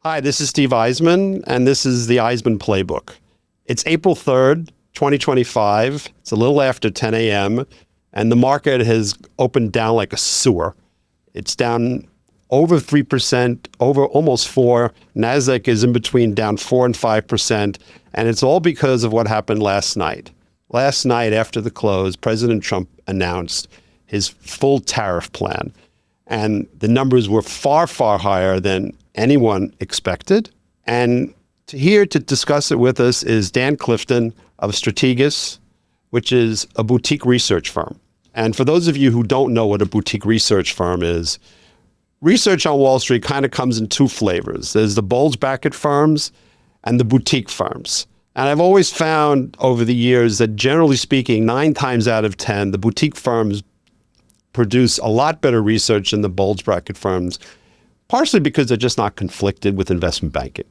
Hi, this is Steve Eisman, and this is the Eisman Playbook. It's April 3rd, 2025. It's a little after 10 a.m., and the market has opened down like a sewer. It's down over 3%, over almost 4%. NASDAQ is in between down 4 and 5%, and it's all because of what happened last night. Last night after the close, President Trump announced his full tariff plan, and the numbers were far, far higher than anyone expected. And here to discuss it with us is Dan Clifton of Strategas, which is a boutique research firm. And for those of you who don't know what a boutique research firm is, research on Wall Street kind of comes in two flavors. There's the bulge bracket firms and the boutique firms. And I've always found over the years that generally speaking, 9 times out of 10, the boutique firms produce a lot better research than the bulge bracket firms, partially because they're just not conflicted with investment banking.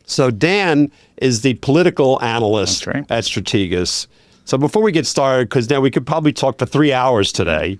So Dan is the political analyst at Strategas. So before we get started, because Dan, we could probably talk for 3 hours today,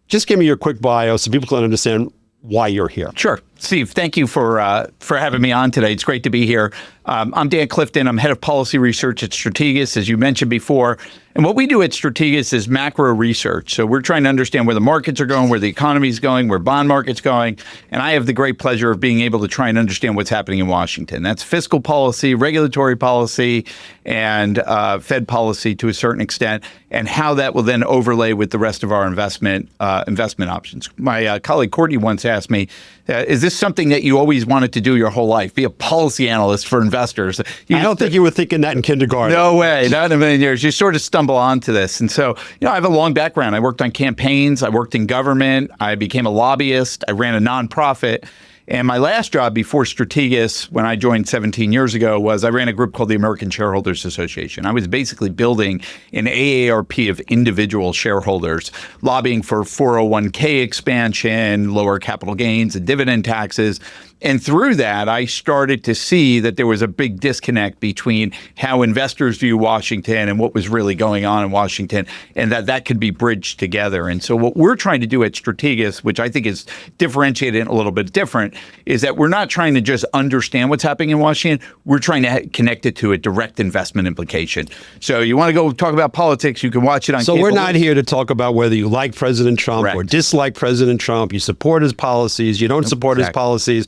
just give me your quick bio so people can understand why you're here. Sure. Steve, thank you for having me on today. It's great to be here. I'm Dan Clifton. I'm head of policy research at Strategas, as you mentioned before. And what we do at Strategas is macro research. So we're trying to understand where the markets are going, where the economy is going, where bond market's going. And I have the great pleasure of being able to try and understand what's happening in Washington. That's fiscal policy, regulatory policy, and Fed policy to a certain extent, and how that will then overlay with the rest of our investment options. My colleague Courtney once asked me, is this something that you always wanted to do your whole life, be a policy analyst for investors? I don't think you were thinking that in kindergarten. No way, not in a million years. You sort of stumble onto this. And so, I have a long background. I worked on campaigns. I worked in government. I became a lobbyist. I ran a nonprofit. And my last job before Strategas, when I joined 17 years ago, was I ran a group called the American Shareholders Association. I was basically building an AARP of individual shareholders, lobbying for 401k expansion, lower capital gains and dividend taxes. And through that, I started to see that there was a big disconnect between how investors view Washington and what was really going on in Washington, and that could be bridged together. And so what we're trying to do at Strategas, which I think is differentiated and a little bit different, is that we're not trying to just understand what's happening in Washington. We're trying to connect it to a direct investment implication. So you want to go talk about politics, you can watch it on cable. So we're not here to talk about whether you like President Trump or dislike President Trump. You support his policies, you don't support his policies.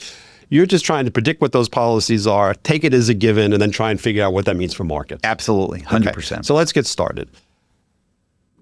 You're just trying to predict what those policies are, take it as a given, and then try and figure out what that means for markets. Absolutely, 100%. Okay. So let's get started.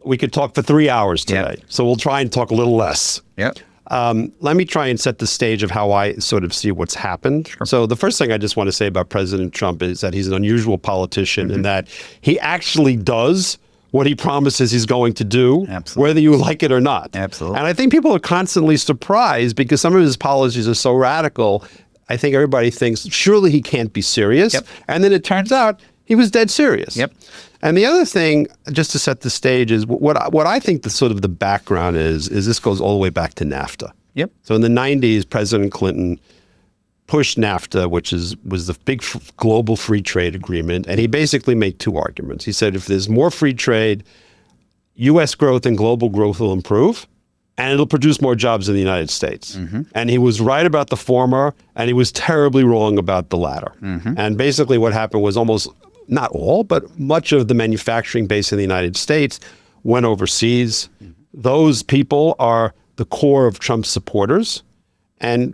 We could talk for 3 hours today, so we'll try and talk a little less. Yep. Let me try and set the stage of how I sort of see what's happened. Sure. So the first thing I just want to say about President Trump is that he's an unusual politician in that he actually does what he promises he's going to do, whether you like it or not. Absolutely. And I think people are constantly surprised because some of his policies are so radical. I think everybody thinks, surely he can't be serious. Yep. And then it turns out he was dead serious. Yep. And the other thing, just to set the stage, is what I think the sort of the background is this goes all the way back to NAFTA. Yep. So in the 90s, President Clinton pushed NAFTA, which was the big global free trade agreement. And he basically made 2 arguments. He said, if there's more free trade, U.S. growth and global growth will improve, and it'll produce more jobs in the United States. And he was right about the former, and he was terribly wrong about the latter. And basically what happened was almost, not all, but much of the manufacturing base in the United States went overseas. Those people are the core of Trump's supporters. And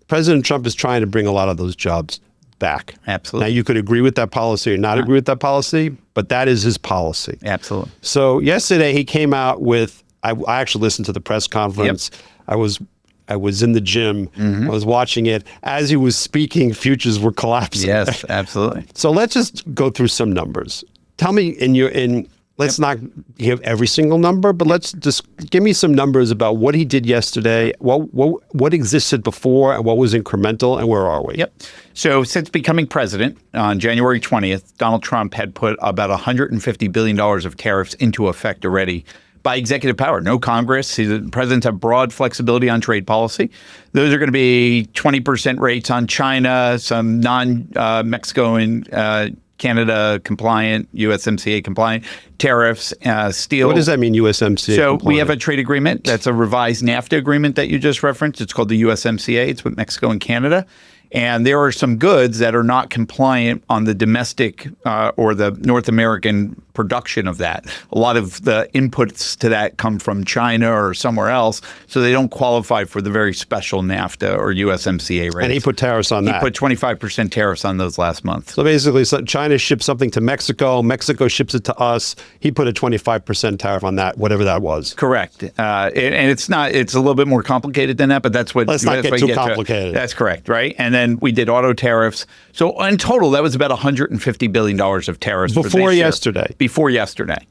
President Trump is trying to bring a lot of those jobs back. Absolutely. Now, you could agree with that policy or not agree with that policy, but that is his policy. Absolutely. So yesterday he came out with, I actually listened to the press conference. Yep. I was in the gym. I was watching it. As he was speaking, futures were collapsing. Yes, absolutely. So let's just go through some numbers. Tell me let's not give every single number, but let's just give me some numbers about what he did yesterday, what existed before, and what was incremental, and where are we? Yep. So since becoming president on January 20th, Donald Trump had put about $150 billion of tariffs into effect already by executive power. No Congress. The presidents have broad flexibility on trade policy. Those are going to be 20% rates on China, some non-Mexico and Canada compliant, USMCA compliant tariffs, steel. What does that mean, USMCA So compliant? we have a trade agreement. That's a revised NAFTA agreement that you just referenced. It's called the USMCA. It's with Mexico and Canada. And there are some goods that are not compliant on the domestic or the North American production of that. A lot of the inputs to that come from China or somewhere else, so they don't qualify for the very special NAFTA or USMCA rates. And he put tariffs on that. He put 25% tariffs on those last month. So basically, China ships something to Mexico. Mexico ships it to us. He put a 25% tariff on that, whatever that was. Correct. And it's not. It's a little bit more complicated than that, but that's what. Let's not get too complicated. That's correct, right? And then we did auto tariffs. So in total, that was about $150 billion of tariffs before yesterday. Before yesterday.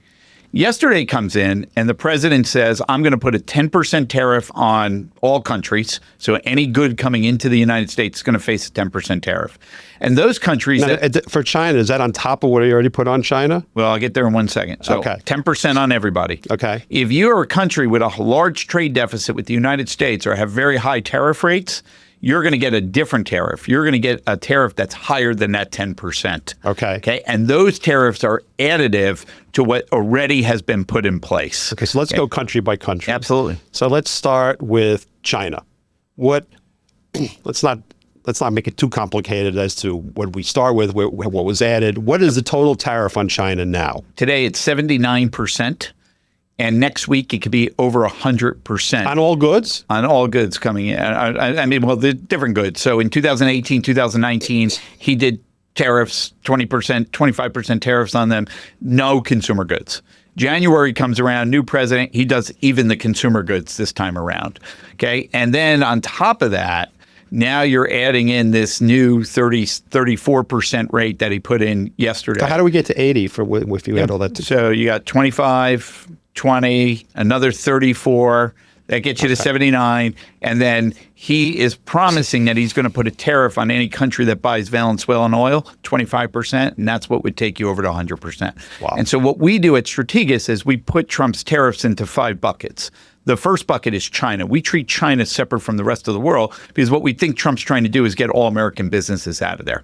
Yesterday comes in and the president says, I'm going to put a 10% tariff on all countries. So any good coming into the United States is going to face a 10% tariff. And those countries... Now, for China, is that on top of what he already put on China? Well, I'll get there in 1 second. So okay. 10% on everybody. Okay. If you're a country with a large trade deficit with the United States or have very high tariff rates, you're going to get a different tariff. You're going to get a tariff that's higher than that 10%. Okay. Okay. And those tariffs are additive to what already has been put in place. Okay. So let's go country by country. Absolutely. So let's start with China. Let's not make it too complicated as to what we start with, what was added. What is the total tariff on China now? Today it's 79%. And next week, it could be over 100%. On all goods? On all goods coming in. I mean, well, the different goods. So in 2018, 2019, he did tariffs, 20%, 25% tariffs on them. No consumer goods. January comes around, new president, he does even the consumer goods this time around. Okay. And then on top of that, now you're adding in this new 34% rate that he put in yesterday. So how do we get to 80 if you add all that? So you got 25, 20, another 34. That gets you to 79. And then he is promising that he's going to put a tariff on any country that buys Venezuelan oil, 25%. And that's what would take you over to 100%. Wow. And so what we do at Strategas is we put Trump's tariffs into 5 buckets. The first bucket is China. We treat China separate from the rest of the world because what we think Trump's trying to do is get all American businesses out of there.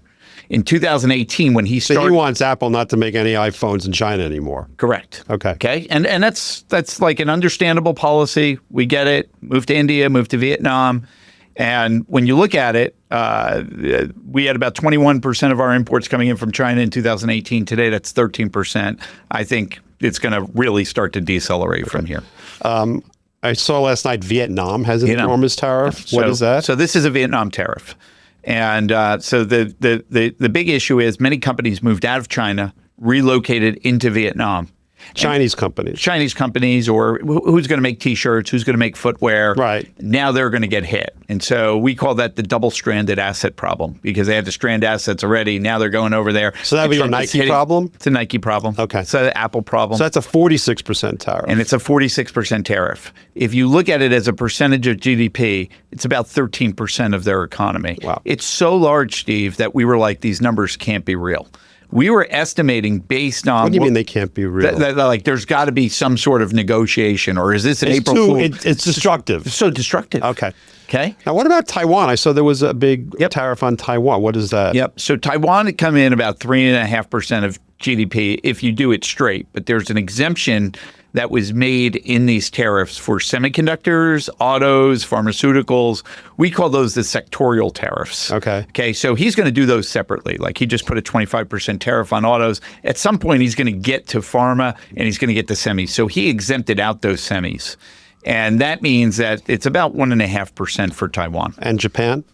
In 2018, when he started... So he wants Apple not to make any iPhones in China anymore. Correct. Okay. Okay. And that's like an understandable policy. We get it. Move to India, move to Vietnam. And when you look at it, we had about 21% of our imports coming in from China in 2018. Today, that's 13%. I think it's going to really start to decelerate from here. I saw last night Vietnam has an enormous tariff. What is that? So this is a Vietnam tariff. And so the big issue is many companies moved out of China, relocated into Vietnam. Chinese companies, or who's going to make T-shirts, who's going to make footwear. Right. Now they're going to get hit. And so we call that the double-stranded asset problem because they had to strand assets already. Now they're going over there. So that would be a Nike problem? It's a Nike problem. Okay. It's an Apple problem. So that's a 46% tariff. And it's a 46% tariff. If you look at it as a percentage of GDP, it's about 13% of their economy. Wow. It's so large, Steve, that we were like, these numbers can't be real. We were estimating based on... What do you mean they can't be real? Like, there's got to be some sort of negotiation, or is this an April Fool? It's destructive. So destructive. Okay. Okay. Now, what about Taiwan? I saw there was a big tariff on Taiwan. What is that? Yep. So Taiwan had come in about 3.5% of GDP if you do it straight, but there's an exemption that was made in these tariffs for semiconductors, autos, pharmaceuticals. We call those the sectorial tariffs. Okay. Okay. So he's going to do those separately. Like he just put a 25% tariff on autos. At some point, he's going to get to pharma and he's going to get the semis. So he exempted out those semis. And that means that it's about 1.5% for Taiwan. And Japan?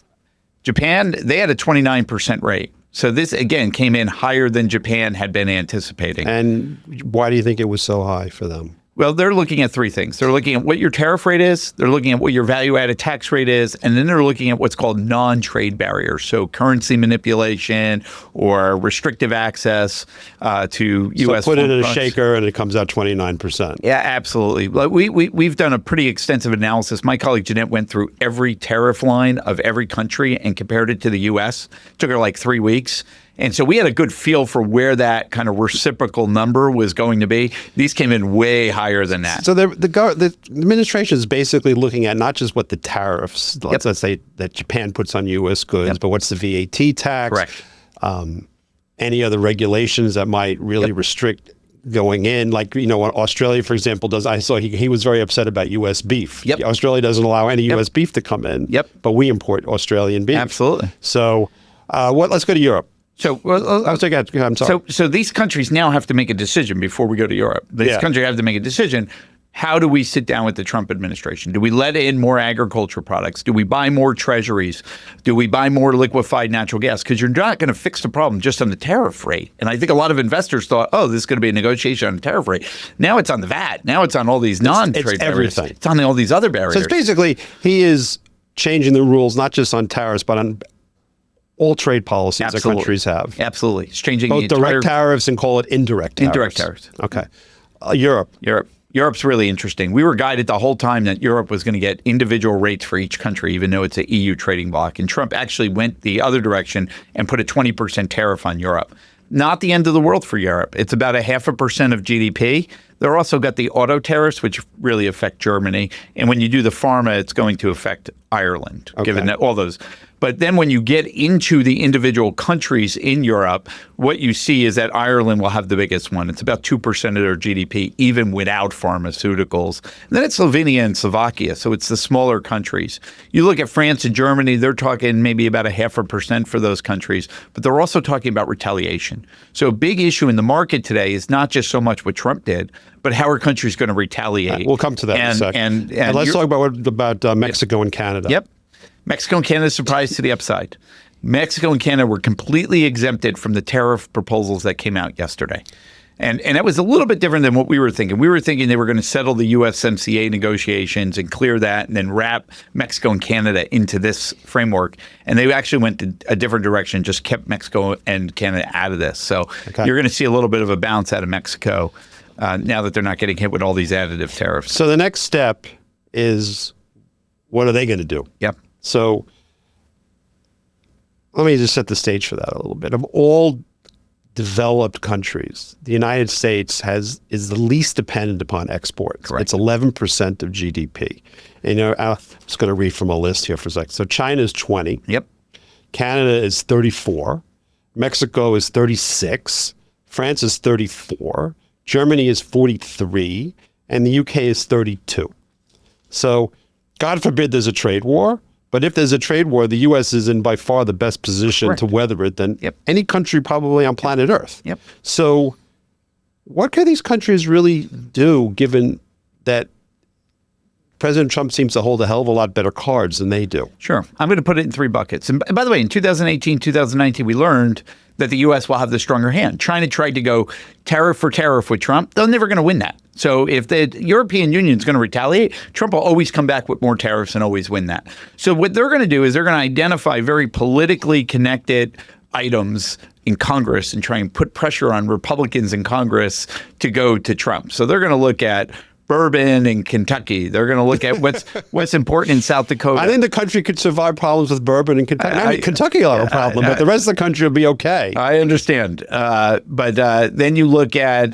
Japan, they had a 29% rate. So this, again, came in higher than Japan had been anticipating. And why do you think it was so high for them? Well, they're looking at 3 things. They're looking at what your tariff rate is, they're looking at what your value-added tax rate is, and then they're looking at what's called non-trade barriers, so currency manipulation or restrictive access to U.S. So put it in a shaker and it comes out 29%. Yeah, absolutely. We've done a pretty extensive analysis. My colleague Jeanette went through every tariff line of every country and compared it to the U.S. It took her like 3 weeks. And so we had a good feel for where that kind of reciprocal number was going to be. These came in way higher than that. So the administration is basically looking at not just what the tariffs, let's say that Japan puts on U.S. goods, but what's the VAT tax? Correct. Any other regulations that might really restrict going in. Like, what Australia, for example, does. I saw he was very upset about U.S. beef. Yep. Australia doesn't allow any U.S. beef to come in. Yep. But we import Australian beef. Absolutely. So let's go to Europe. So, I'm sorry. So these countries now have to make a decision before we go to Europe. These countries have to make a decision. How do we sit down with the Trump administration? Do we let in more agriculture products? Do we buy more treasuries? Do we buy more liquefied natural gas? Because you're not going to fix the problem just on the tariff rate. And I think a lot of investors thought, oh, this is going to be a negotiation on the tariff rate. Now it's on the VAT. Now it's on all these non-trade barriers. Everything. It's on all these other barriers. So it's basically, he is changing the rules, not just on tariffs, but on all trade policies that countries have. Absolutely. It's changing both direct tariffs and call it indirect tariffs. Indirect tariffs. Okay. Europe. Europe's really interesting. We were guided the whole time that Europe was going to get individual rates for each country, even though it's an EU trading bloc. And Trump actually went the other direction and put a 20% tariff on Europe. Not the end of the world for Europe. It's about 0.5% of GDP. They're also got the auto tariffs, which really affect Germany. And when you do the pharma, it's going to affect Ireland, given that all those. But then when you get into the individual countries in Europe, what you see is that Ireland will have the biggest one. It's about 2% of their GDP, even without pharmaceuticals. And then it's Slovenia and Slovakia, so it's the smaller countries. You look at France and Germany, they're talking maybe about 0.5% for those countries, but they're also talking about retaliation. So a big issue in the market today is not just so much what Trump did, but how are countries going to retaliate? We'll come to that in a second. And let's talk about Mexico and Canada. Yep. Mexico and Canada surprised to the upside. Mexico and Canada were completely exempted from the tariff proposals that came out yesterday. And that was a little bit different than what we were thinking. We were thinking they were going to settle the USMCA negotiations and clear that and then wrap Mexico and Canada into this framework. And they actually went a different direction, just kept Mexico and Canada out of this. So you're going to see a little bit of a bounce out of Mexico now that they're not getting hit with all these additive tariffs. So the next step is, what are they going to do? Yep. So let me just set the stage for that a little bit. Of all developed countries, the United States is the least dependent upon exports. Correct. It's 11% of GDP. And, I'm just going to read from a list here for a second. So China is 20. Yep. Canada is 34. Mexico is 36. France is 34. Germany is 43. And the UK is 32. So God forbid there's a trade war. But if there's a trade war, the U.S. is in by far the best position to weather it than any country probably on planet Earth. Yep. So what can these countries really do, given that President Trump seems to hold a hell of a lot better cards than they do? Sure. I'm going to put it in 3 buckets. And by the way, in 2018, 2019, we learned that the U.S. will have the stronger hand. China tried to go tariff for tariff with Trump. They're never going to win that. So if the European Union is going to retaliate, Trump will always come back with more tariffs and always win that. So what they're going to do is they're going to identify very politically connected items in Congress and try and put pressure on Republicans in Congress to go to Trump. So they're going to look at bourbon in Kentucky. They're going to look at what's important in South Dakota. I think the country could survive problems with bourbon in Kentucky. Kentucky will have a problem, but the rest of the country will be okay. I understand. But then you look at,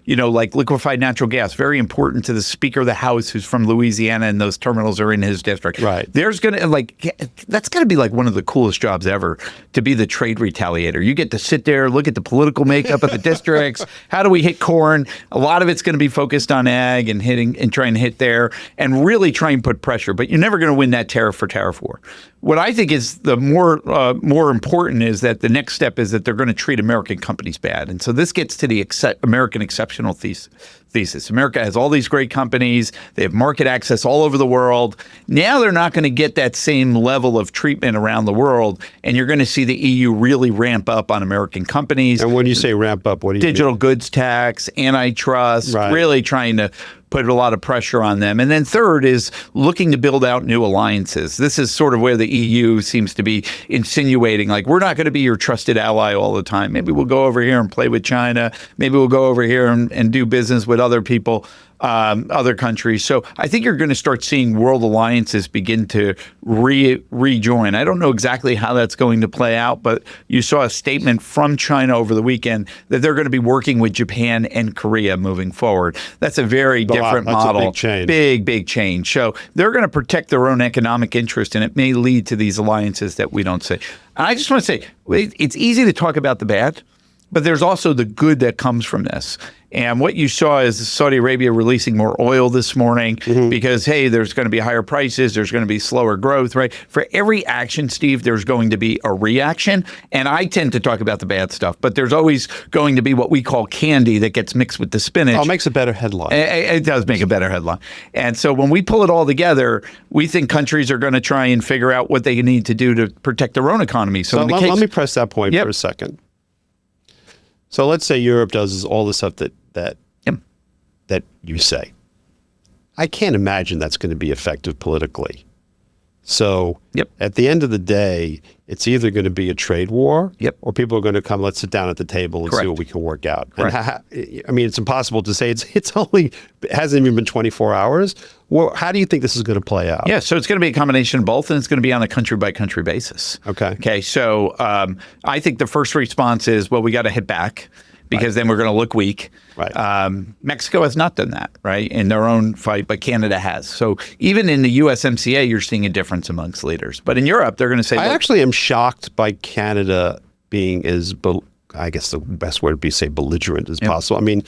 like liquefied natural gas, very important to the Speaker of the House who's from Louisiana, and those terminals are in his district. Right. There's going to, that's going to be like one of the coolest jobs ever, to be the trade retaliator. You get to sit there, look at the political makeup of the districts. How do we hit corn? A lot of it's going to be focused on ag and hitting and trying to hit there and really try and put pressure. But you're never going to win that tariff for tariff war. What I think is the more important is that the next step is that they're going to treat American companies bad. And so this gets to the American exceptional thesis. America has all these great companies. They have market access all over the world. Now they're not going to get that same level of treatment around the world. And you're going to see the EU really ramp up on American companies. And when you say ramp up, what do you mean? Digital goods tax, antitrust, really trying to put a lot of pressure on them. And then third is looking to build out new alliances. This is sort of where the EU seems to be insinuating, like, we're not going to be your trusted ally all the time. Maybe we'll go over here and play with China. Maybe we'll go over here and do business with other people, other countries. So I think you're going to start seeing world alliances begin to rejoin. I don't know exactly how that's going to play out, but you saw a statement from China over the weekend that they're going to be working with Japan and Korea moving forward. That's a very different model. A big change. Big change. So they're going to protect their own economic interest, and it may lead to these alliances that we don't see. And I just want to say, it's easy to talk about the bad, But there's also the good that comes from this. And what you saw is Saudi Arabia releasing more oil this morning because, hey, there's going to be higher prices. There's going to be slower growth, right? For every action, Steve, there's going to be a reaction. And I tend to talk about the bad stuff, but there's always going to be what we call candy that gets mixed with the spinach. Oh, it makes a better headline. It does make a better headline. And so when we pull it all together, we think countries are going to try and figure out what they need to do to protect their own economy. So let me press that point for a second. So let's say Europe does all the stuff that you say. I can't imagine that's going to be effective politically. So at the end of the day, it's either going to be a trade war or people are going to come, let's sit down at the table and see what we can work out. And I mean, it's impossible to say. It hasn't even been 24 hours. Well, how do you think this is going to play out? Yeah, so it's going to be a combination of both, and it's going to be on a country-by-country basis. Okay, so I think the first response is, well, we got to hit back because then we're going to look weak. Mexico has not done that, right, in their own fight, but Canada has. So even in the USMCA, you're seeing a difference amongst leaders. But in Europe, they're going to say— I actually am shocked by Canada being as, I guess the best word would be say belligerent as possible. I mean,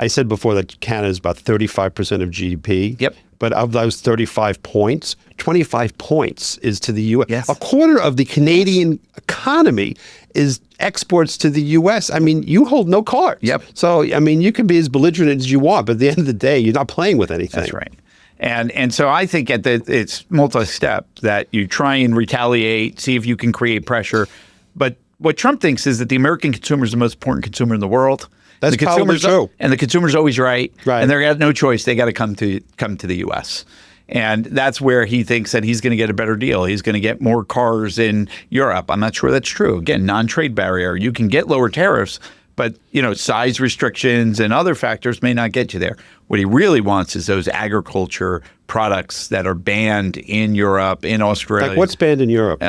I said before that Canada is about 35% of GDP. But of those 35 points, 25 points is to the U.S. A quarter of the Canadian economy is exports to the U.S. I mean, you hold no cards. So, I mean, you can be as belligerent as you want, but at the end of the day, you're not playing with anything. That's right. And so I think it's multi-step, that you try and retaliate, see if you can create pressure. But what Trump thinks is that the American consumer is the most important consumer in the world. That's probably true. And the consumer's always right. And they're got no choice. They got to come to the U.S. And that's where he thinks that he's going to get a better deal. He's going to get more cars in Europe. I'm not sure that's true. Again, non-trade barrier. You can get lower tariffs, but size restrictions and other factors may not get you there. What he really wants is those agriculture products that are banned in Europe, in Australia. Like what's banned in Europe?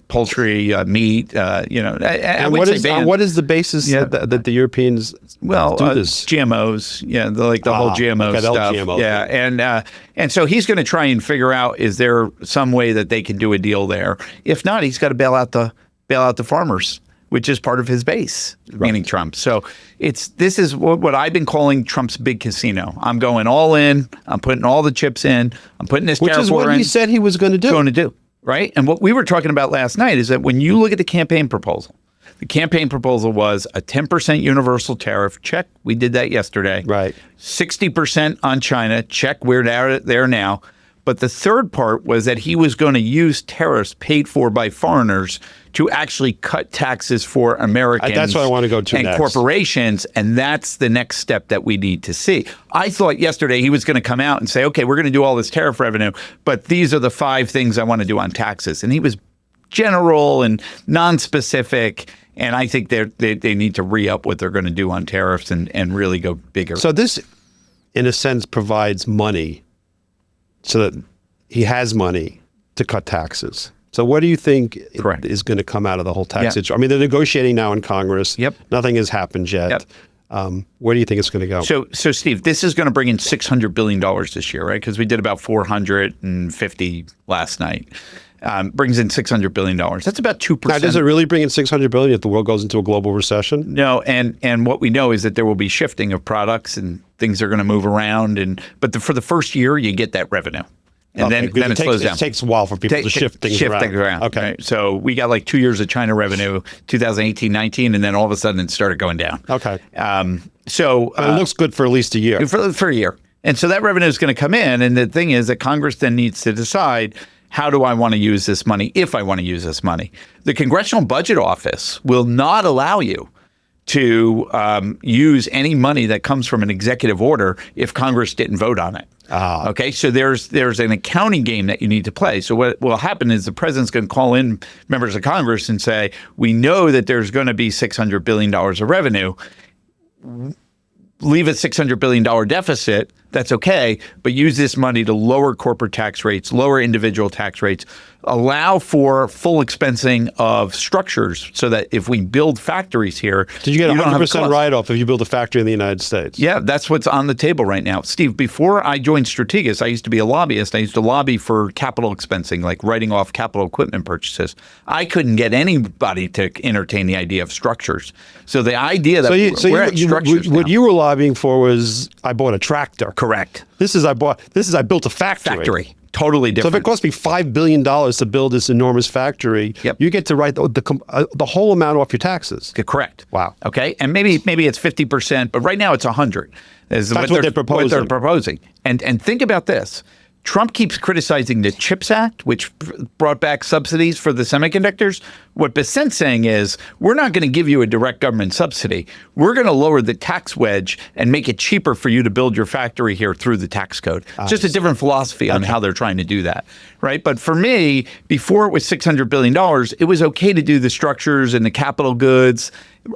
Poultry, meat. And what is the basis that the Europeans do this? GMOs. Yeah, the whole GMO stuff. GMO. And so he's going to try and figure out, is there some way that they can do a deal there? If not, he's got to bail out the farmers, which is part of his base, meaning Trump. So this is what I've been calling Trump's big casino. I'm going all in. I'm putting all the chips in. I'm putting this tariff war in. Which is what he said he was going to do. Right? And what we were talking about last night is that when you look at the campaign proposal was a 10% universal tariff. Check. We did that yesterday. 60% on China. Check. We're there now. But the third part was that he was going to use tariffs paid for by foreigners to actually cut taxes for Americans. That's what I want to go to and next. Corporations, and that's the next step that we need to see. I thought yesterday he was going to come out and say, okay, we're going to do all this tariff revenue, but these are the 5 things I want to do on taxes. And he was general and non-specific, and I think they need to re-up what they're going to do on tariffs and really go bigger. So this, in a sense, provides money so that he has money to cut taxes. So what do you think is going to come out of the whole tax situation? I mean, they're negotiating now in Congress. Nothing has happened yet. Where do you think it's going to go? So Steve, this is going to bring in $600 billion this year, right? Because we did about 450 last night. Brings in $600 billion. That's about 2%. Now, does it really bring in $600 billion if the world goes into a global recession? No, and what we know is that there will be shifting of products and things are going to move around. But for the first year, you get that revenue. And then it slows down. It takes a while for people to shift things around. Okay. Right? So we got like 2 years of China revenue, 2018-19, and then all of a sudden it started going down. Okay. So it looks good for at least a year. For a year. And so that revenue is going to come in. And the thing is that Congress then needs to decide, how do I want to use this money, if I want to use this money? The Congressional Budget Office will not allow you to use any money that comes from an executive order if Congress didn't vote on it. Okay, so there's an accounting game that you need to play. So what will happen is the president's going to call in members of Congress and say, we know that there's going to be $600 billion of revenue. Leave a $600 billion deficit, that's okay, but use this money to lower corporate tax rates, lower individual tax rates, allow for full expensing of structures so that if we build factories here, did you get a don't have 100% cost. write-off if you build a factory in the United States? Yeah, that's what's on the table right now. Steve, before I joined Strategas, I used to be a lobbyist. I used to lobby for capital expensing, like writing off capital equipment purchases. I couldn't get anybody to entertain the idea of structures. So the idea that we're at structures what now. you were lobbying for was, I bought a tractor. Correct. This is I built a factory. Totally different. So if it cost me $5 billion to build this enormous factory, you get to write the whole amount off your taxes. Correct. Wow. Okay. And maybe it's 50%, but right now it's 100. That's what they're proposing. What they're proposing. And think about this. Trump keeps criticizing the CHIPS Act, which brought back subsidies for the semiconductors. What Besant's saying is, we're not going to give you a direct government subsidy. We're going to lower the tax wedge and make it cheaper for you to build your factory here through the tax code. It's just a different philosophy on how they're trying to do that, right? But for me, before it was $600 billion, it was okay to do the structures and the capital goods,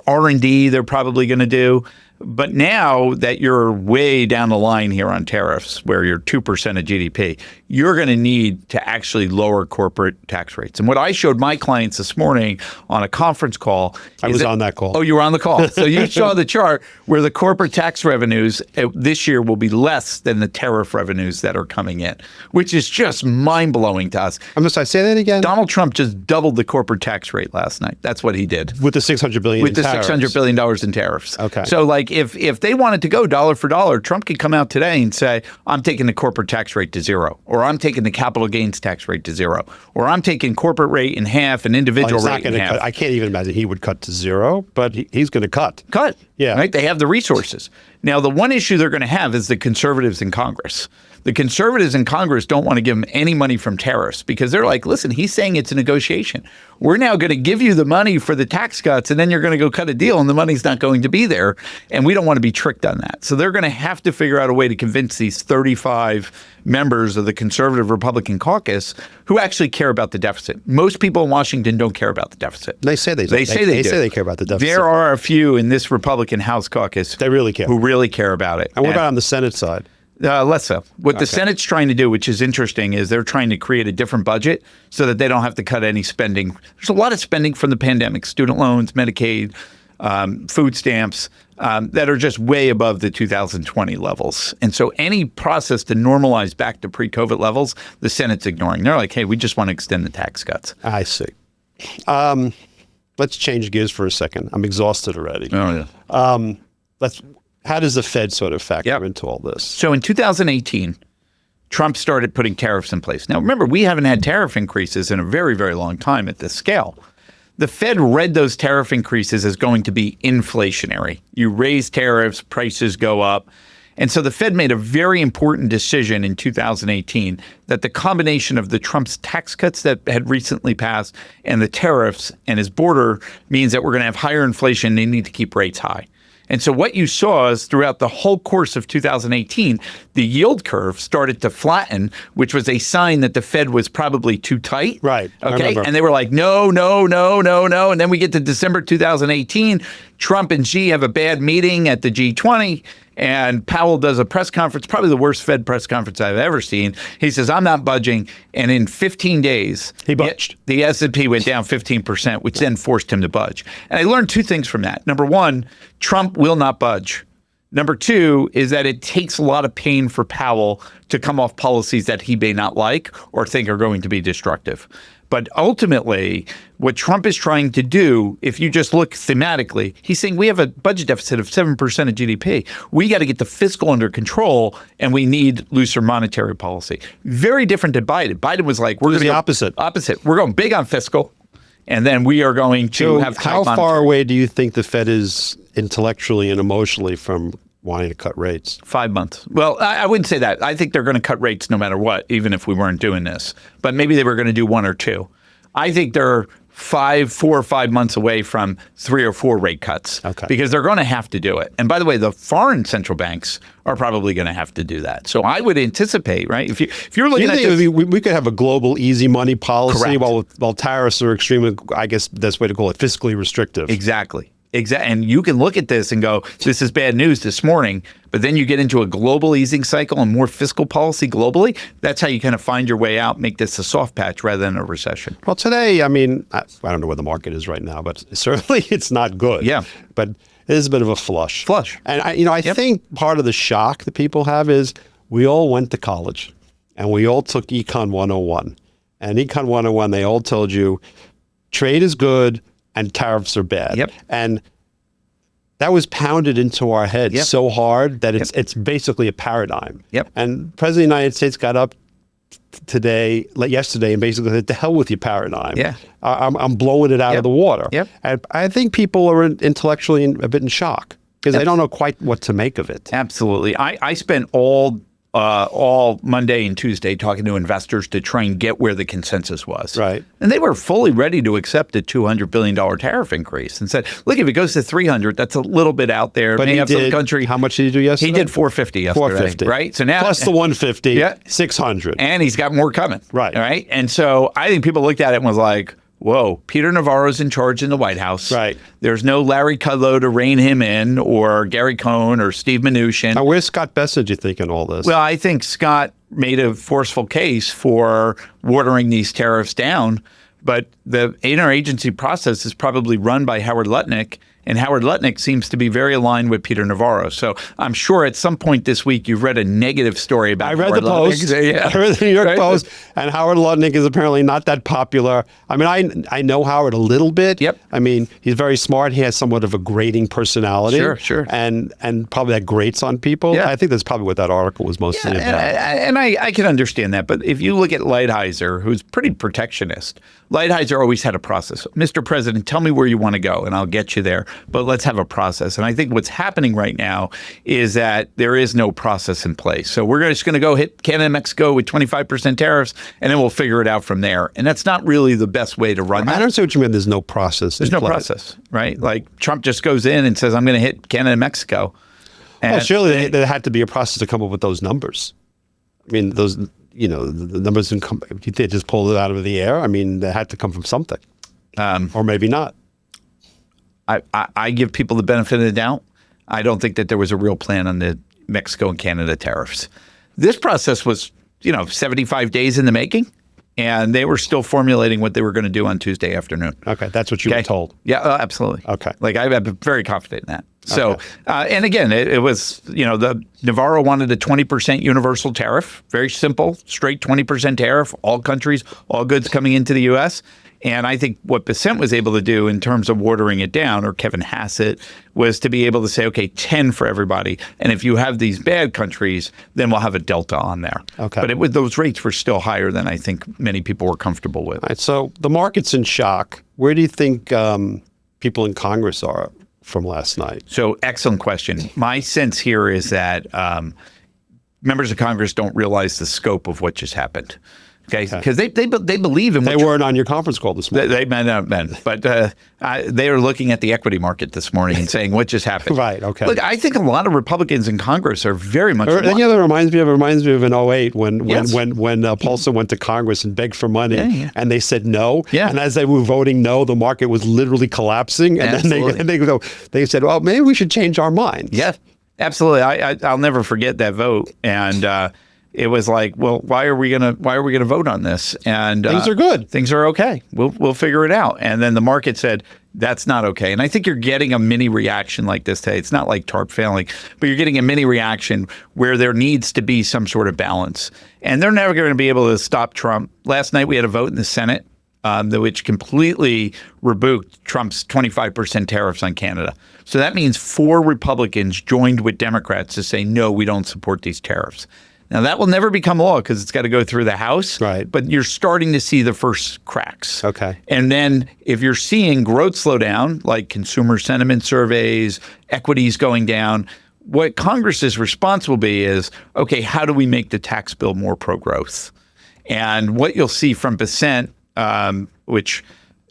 R&D they're probably going to do. But now that you're way down the line here on tariffs, where you're 2% of GDP, you're going to need to actually lower corporate tax rates. And what I showed my clients this morning on a conference call. I was on that call. Oh, you were on the call. So you saw the chart where the corporate tax revenues this year will be less than the tariff revenues that are coming in, which is just mind-blowing to us. I'm sorry, say that again? Donald Trump just doubled the corporate tax rate last night. That's what he did. With the $600 billion With the $600 billion in tariffs. Okay. So like if they wanted to go dollar for dollar, Trump could come out today and say, I'm taking the corporate tax rate to zero, or I'm taking the capital gains tax rate to zero, or I'm taking corporate rate in half and individual rate in half. I can't even imagine he would cut to zero, but he's going to cut. Cut. Yeah. Right? They have the resources. Now, the one issue they're going to have is the conservatives in Congress. The conservatives in Congress don't want to give him any money from tariffs because they're like, listen, he's saying it's a negotiation. We're now going to give you the money for the tax cuts, and then you're going to go cut a deal, and the money's not going to be there. And we don't want to be tricked on that. So they're going to have to figure out a way to convince these 35 members of the conservative Republican caucus who actually care about the deficit. Most people in Washington don't care about the deficit. They say they do. They say they care about the deficit. There are a few in this Republican House caucus they really care. who really care about it. And what about on the Senate side? Less so. What the Senate's trying to do, which is interesting, is they're trying to create a different budget so that they don't have to cut any spending. There's a lot of spending from the pandemic, student loans, Medicaid, food stamps, that are just way above the 2020 levels. And so any process to normalize back to pre-COVID levels, the Senate's ignoring. They're like, hey, we just want to extend the tax cuts. I see. Let's change gears for a second. I'm exhausted already. Oh, yeah. How does the Fed sort of factor into all this? So in 2018, Trump started putting tariffs in place. Now, remember, we haven't had tariff increases in a very, very long time at this scale. The Fed read those tariff increases as going to be inflationary. You raise tariffs, prices go up. And so the Fed made a very important decision in 2018 that the combination of the Trump's tax cuts that had recently passed and the tariffs and his border means that we're going to have higher inflation. They need to keep rates high. And so what you saw is throughout the whole course of 2018, the yield curve started to flatten, which was a sign that the Fed was probably too tight. Right. Okay. And they were like, no. And then we get to December 2018. Trump and Xi have a bad meeting at the G20. And Powell does a press conference, probably the worst Fed press conference I've ever seen. He says, I'm not budging. And in 15 days, he budged. The S&P went down 15%, which then forced him to budge. And I learned two things from that. Number one, Trump will not budge. Number two is that it takes a lot of pain for Powell to come off policies that he may not like or think are going to be destructive. But ultimately, what Trump is trying to do, if you just look thematically, he's saying we have a budget deficit of 7% of GDP. We got to get the fiscal under control, and we need looser monetary policy. Very different than Biden. Biden was like, we're going to the opposite. We're going big on fiscal, and then we are going to have how far away do you think the Fed is intellectually and emotionally from wanting to cut rates? 5 months. Well, I wouldn't say that. I think they're going to cut rates no matter what, even if we weren't doing this. But maybe they were going to do one or two. I think they're 4 or 5 months away from 3 or 4 rate cuts because they're going to have to do it. And by the way, the foreign central banks are probably going to have to do that. So I would anticipate, right? If you're looking at this, we could have a global easy money policy while tariffs are extremely, I guess that's the way to call it, fiscally restrictive. Exactly. Exactly. And you can look at this and go, this is bad news this morning. But then you get into a global easing cycle and more fiscal policy globally. That's how you kind of find your way out, make this a soft patch rather than a recession. Well, today, I mean, I don't know where the market is right now, but certainly it's not good. Yeah. But it is a bit of a flush. And I Yep. think part of the shock that people have is we all went to college and we all took Econ 101. And Econ 101, they all told you trade is good and tariffs are bad. Yep. And that was pounded into our heads Yep. so hard that it's basically a paradigm. Yep. And President of the United States got up yesterday, and basically said, "To hell with your paradigm. Yeah. I'm blowing it out of the water." Yep. And I think people are intellectually a bit in shock because they don't know quite what to make of it. Absolutely. I spent all Monday and Tuesday talking to investors to try and get where the consensus was. Right. And they were fully ready to accept a $200 billion tariff increase and said, look, if it goes to 300, that's a little bit out there. But May he have some did, country. how much did he do yesterday? He did 450 yesterday. 450. Right. So now plus the 150, Yeah. 600. And he's got more coming. Right. All right. And so I think people looked at it and was like, whoa, Peter Navarro's in charge in the White House. Right. There's no Larry Kudlow to rein him in, or Gary Cohn or Steve Mnuchin. Now, where's Scott Bessent, you think, in all this? Well, I think Scott made a forceful case for watering these tariffs down, but the interagency process is probably run by Howard Lutnick, and Howard Lutnick seems to be very aligned with Peter Navarro. So I'm sure at some point this week you've read a negative story about I read Howard the Post. Yeah. I read the New York Right? Post, and Howard Lutnick is apparently not that popular. I mean, I know Howard a little bit. Yep. I mean, he's very smart. He has somewhat of a grating personality. Sure. And probably that grates on people. Yeah. I think that's probably what that article was mostly about. And I can understand that. But if you look at Lighthizer, who's pretty protectionist, Lighthizer always had a process. Mr. President, tell me where you want to go, and I'll get you there. But let's have a process. And I think what's happening right now is that there is no process in place. So we're just going to go hit Canada and Mexico with 25% tariffs, and then we'll figure it out from there. And that's not really the best way to run that. I don't see what you mean. There's no process. There's no process, right? Like Trump just goes in and says, I'm going to hit Canada and Mexico. And Well, surely there had to be a process to come up with those numbers. I mean, those, the numbers didn't come. They just pulled it out of the air. I mean, they had to come from something, or maybe not. I give people the benefit of the doubt. I don't think that there was a real plan on the Mexico and Canada tariffs. This process was, 75 days in the making, and they were still formulating what they were going to do on Tuesday afternoon. Okay, that's what you were told. Yeah, absolutely. Okay. Like I'm very confident in that. So, and again, it was, the Navarro wanted a 20% universal tariff, very simple, straight 20% tariff, all countries, all goods coming into the U.S. And I think what Bessent was able to do in terms of watering it down, or Kevin Hassett, was to be able to say, okay, 10 for everybody. And if you have these bad countries, then we'll have a delta on there. Okay. But those rates were still higher than I think many people were comfortable with. All right, so the market's in shock. Where do you think people in Congress are from last night? So excellent question. My sense here is that members of Congress don't realize the scope of what just happened. Okay, because they believe in what They weren't on your conference call this morning. They may not have been, but they were looking at the equity market this morning and saying, what just happened? Right, okay. Look, I think a lot of Republicans in Congress are very much... That reminds me of in 08 when Paulson went to Congress and begged for money, and they said no. Yeah. And as they were voting no, the market was literally collapsing. And then they said, well, maybe we should change our minds. Yeah, absolutely. I'll never forget that vote. And it was like, well, why are we gonna vote on this? And things are good. Things are okay. We'll figure it out. And then the market said that's not okay. And I think you're getting a mini reaction like this today. It's not like TARP failing, but you're getting a mini reaction where there needs to be some sort of balance. And they're never going to be able to stop Trump. Last night we had a vote in the Senate which completely rebuked Trump's 25% tariffs on Canada. So that means 4 Republicans joined with Democrats to say, no, we don't support these tariffs. Now, that will never become law because it's got to go through the House. Right. But you're starting to see the first cracks. Okay. And then if you're seeing growth slow down, like consumer sentiment surveys, equities going down, what Congress's response will be is, okay, how do we make the tax bill more pro-growth? And what you'll see from Bessent, which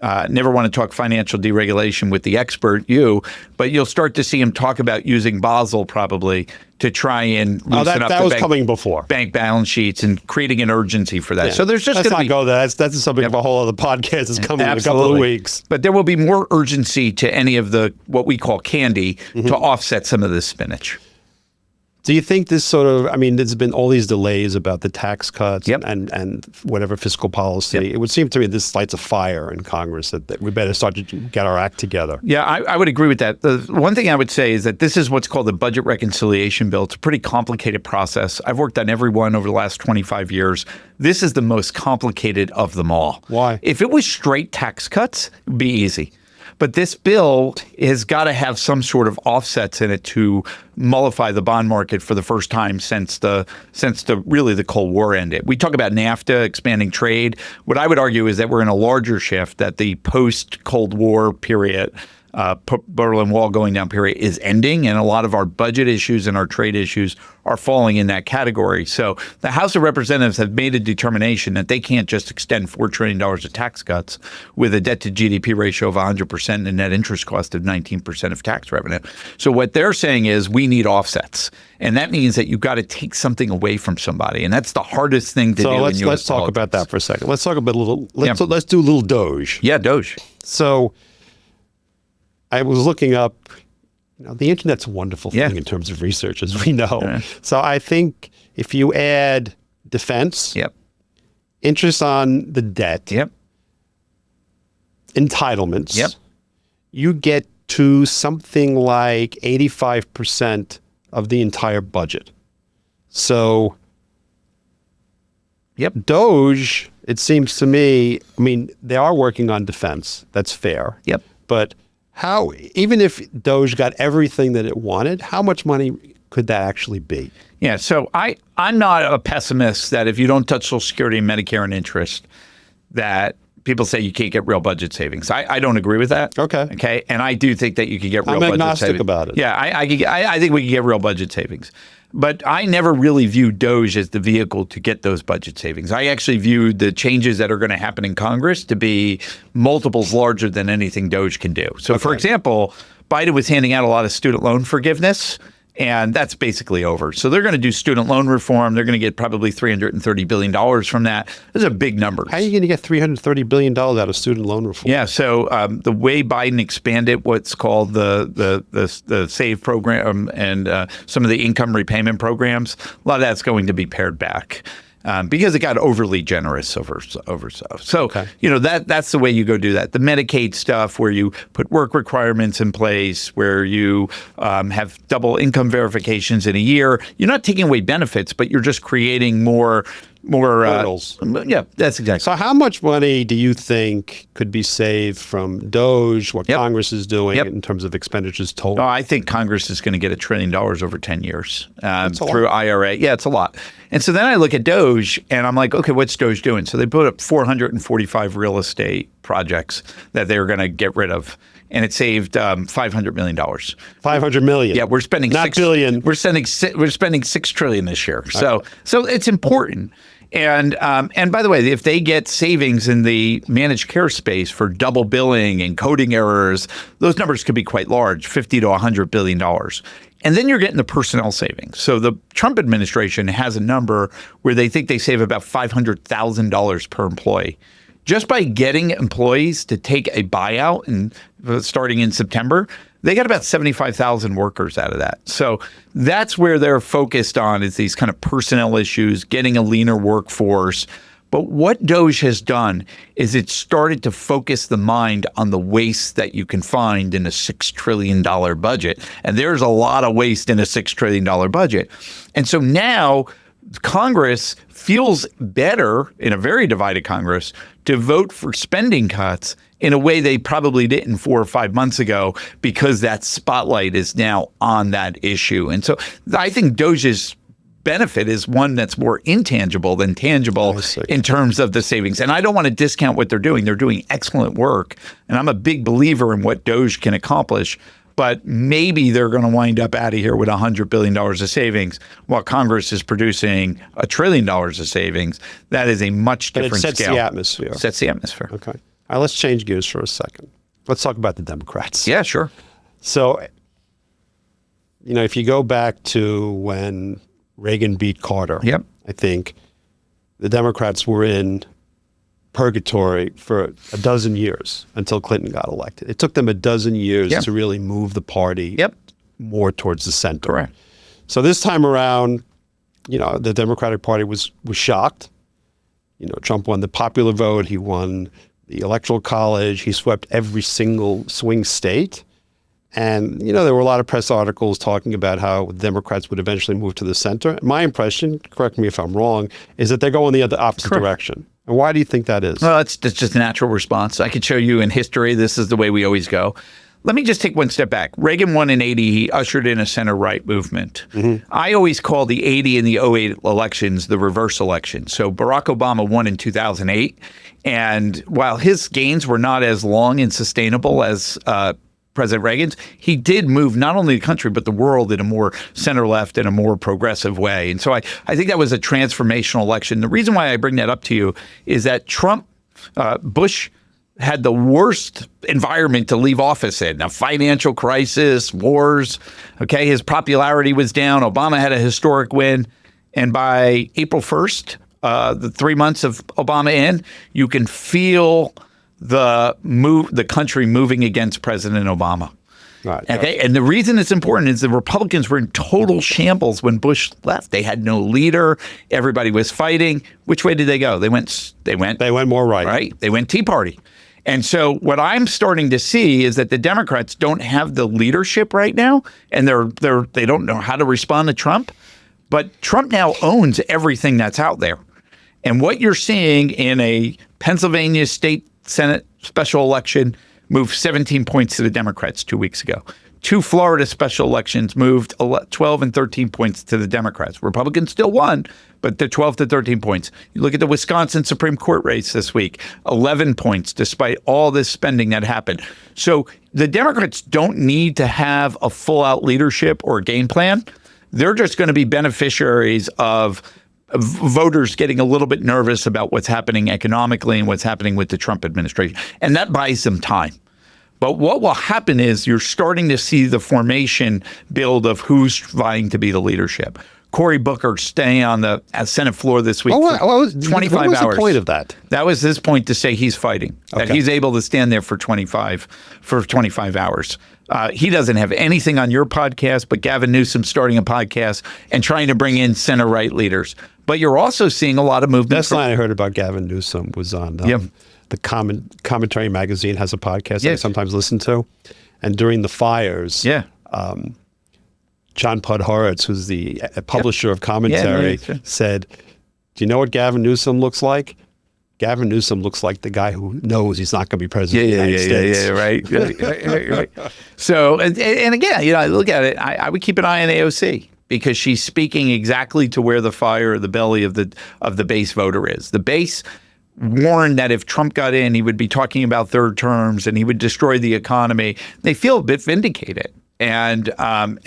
Never want to talk financial deregulation with the expert, you, but you'll start to see him talk about using Basel probably to try and loosen up that the was coming before. bank balance sheets and creating an urgency for that. Yeah. So there's just let's going to not be go there. That's the subject of a whole other podcast. It's coming in a couple of Absolutely. weeks. But there will be more urgency to any of the what we call candy to offset some of this spinach. Do you think this sort of, I mean, there's been all these delays about the tax cuts Yep. and whatever fiscal policy. Yep. It would seem to me this lights a fire in Congress that we better start to get our act together. Yeah, I would agree with that. The one thing I would say is that this is what's called the budget reconciliation bill. It's a pretty complicated process. I've worked on every one over the last 25 years. This is the most complicated of them all. Why? If it was straight tax cuts, it would be easy. But this bill has got to have some sort of offsets in it to mollify the bond market for the first time since the really the Cold War ended. We talk about NAFTA, expanding trade. What I would argue is that we're in a larger shift, that the post-Cold War period, Berlin Wall going down period is ending, and a lot of our budget issues and our trade issues are falling in that category. So the House of Representatives have made a determination that they can't just extend $4 trillion of tax cuts with a debt to GDP ratio of 100% and a net interest cost of 19% of tax revenue. So what they're saying is we need offsets. And that means that you've got to take something away from somebody. And that's the hardest thing to do in U.S. So let's talk politics. about that for a second. Let's talk about let's do a little Doge. Yeah, Doge. So I was looking up, the internet's a wonderful thing in terms of research, as we know. Yeah. So I think if you add defense, Yep. interest on the debt, Yep. entitlements, Yep. you get to something like 85% of the entire budget. So Yep. Doge, it seems to me, I mean, they are working on defense. That's fair. Yep. But how, even if Doge got everything that it wanted, how much money could that actually be? Yeah, so I'm not a pessimist that if you don't touch Social Security and Medicare and interest, that people say you can't get real budget savings. I don't agree with that. Okay. And I do think that you could get real budget savings. I'm agnostic about it. Yeah, I think we can get real budget savings. But I never really viewed Doge as the vehicle to get those budget savings. I actually viewed the changes that are going to happen in Congress to be multiples larger than anything Doge can do. So, for example, Biden was handing out a lot of student loan forgiveness, and that's basically over. So they're going to do student loan reform. They're going to get probably $330 billion from that. Those are big numbers. How are you going to get $330 billion out of student loan reform? Yeah. So the way Biden expanded what's called the SAVE program and some of the income repayment programs, a lot of that's going to be pared back. Because it got overly generous over stuff. So, that's the way you go do that. The Medicaid stuff where you put work requirements in place, where you have double income verifications in a year. You're not taking away benefits, but you're just creating more hurdles. Yeah, that's exactly. So how much money do you think could be saved from Doge, what Congress is doing in terms of expenditures total? Oh, I think Congress is going to get $1 trillion over 10 years through IRA. Yeah, it's a lot. And so then I look at Doge and I'm like, okay, what's Doge doing? So they put up 445 real estate projects that they were going to get rid of. And it saved $500 million. $500 million. Yeah, we're spending not billion. We're spending $6 trillion this year. So it's important. And by the way, if they get savings in the managed care space for double billing and coding errors, those numbers could be quite large, $50 to $100 billion. And then you're getting the personnel savings. So the Trump administration has a number where they think they save about $500,000 per employee. Just by getting employees to take a buyout and starting in September, they got about 75,000 workers out of that. So that's where they're focused on, is these kind of personnel issues, getting a leaner workforce. But what Doge has done is it started to focus the mind on the waste that you can find in a $6 trillion budget. And there's a lot of waste in a $6 trillion budget. And so now Congress feels better, in a very divided Congress, to vote for spending cuts in a way they probably didn't 4 or 5 months ago, because that spotlight is now on that issue. And so I think Doge's benefit is one that's more intangible than tangible in terms of the savings. And I don't want to discount what they're doing. They're doing excellent work. And I'm a big believer in what Doge can accomplish. But maybe they're going to wind up out of here with $100 billion of savings, while Congress is producing $1 trillion of savings. That is a much different scale. But it sets the atmosphere. Sets the atmosphere. Okay. All right, let's change gears for a second. Let's talk about the Democrats. Yeah, sure. So, if you go back to when Reagan beat Carter, Yep. I think the Democrats were in purgatory for a dozen years until Clinton got elected. It took them a dozen years Yep. to really move the party Yep. more towards the center. Correct. So this time around, the Democratic Party was shocked. Trump won the popular vote. He won the Electoral College. He swept every single swing state. And, there were a lot of press articles talking about how Democrats would eventually move to the center. My impression, correct me if I'm wrong, is that they're going the opposite direction. And why do you think that is? Well, that's just a natural response. I could show you in history, this is the way we always go. Let me just take one step back. Reagan won in 80. He ushered in a center-right movement. Mm-hmm. I always call the 80 and the 08 elections the reverse election. So Barack Obama won in 2008. And while his gains were not as long and sustainable as President Reagan's, he did move not only the country, but the world in a more center-left and a more progressive way. And so I think that was a transformational election. The reason why I bring that up to you is that Bush had the worst environment to leave office in, a financial crisis, wars. Okay, his popularity was down. Obama had a historic win. And by April 1st, the 3 months of Obama in, you can feel the country moving against President Obama. Right. Okay. And the reason it's important is the Republicans were in total shambles when Bush left. They had no leader. Everybody was fighting. Which way did they go? They went more right. Right. They went Tea Party. And so what I'm starting to see is that the Democrats don't have the leadership right now, and they don't know how to respond to Trump. But Trump now owns everything that's out there. And what you're seeing in a Pennsylvania state Senate special election moved 17 points to the Democrats 2 weeks ago. 2 Florida special elections moved 12 and 13 points to the Democrats. Republicans still won, but they're 12 to 13 points. You look at the Wisconsin Supreme Court race this week, 11 points despite all this spending that happened. So the Democrats don't need to have a full-out leadership or game plan. They're just going to be beneficiaries of voters getting a little bit nervous about what's happening economically and what's happening with the Trump administration. And that buys them time. But what will happen is you're starting to see the formation build of who's vying to be the leadership. Cory Booker staying on the Senate floor this week for 25 what was hours. The point of that? That was his point, to say he's fighting, that he's able to stand there for 25 hours. He doesn't have anything on your podcast, but Gavin Newsom starting a podcast and trying to bring in center-right leaders. But you're also seeing a lot of movement. Best line I heard about Gavin Newsom was on the Commentary magazine has a podcast that I sometimes listen to. And during the fires, John Podhoretz, who's the publisher of Commentary, said, do you know what Gavin Newsom looks like? Gavin Newsom looks like the guy who knows he's not going to be president of the United States. Right. So, and again, I look at it, I would keep an eye on AOC, because she's speaking exactly to where the fire, the belly of the base voter is. The base warned that if Trump got in, he would be talking about third terms and he would destroy the economy. They feel a bit vindicated. And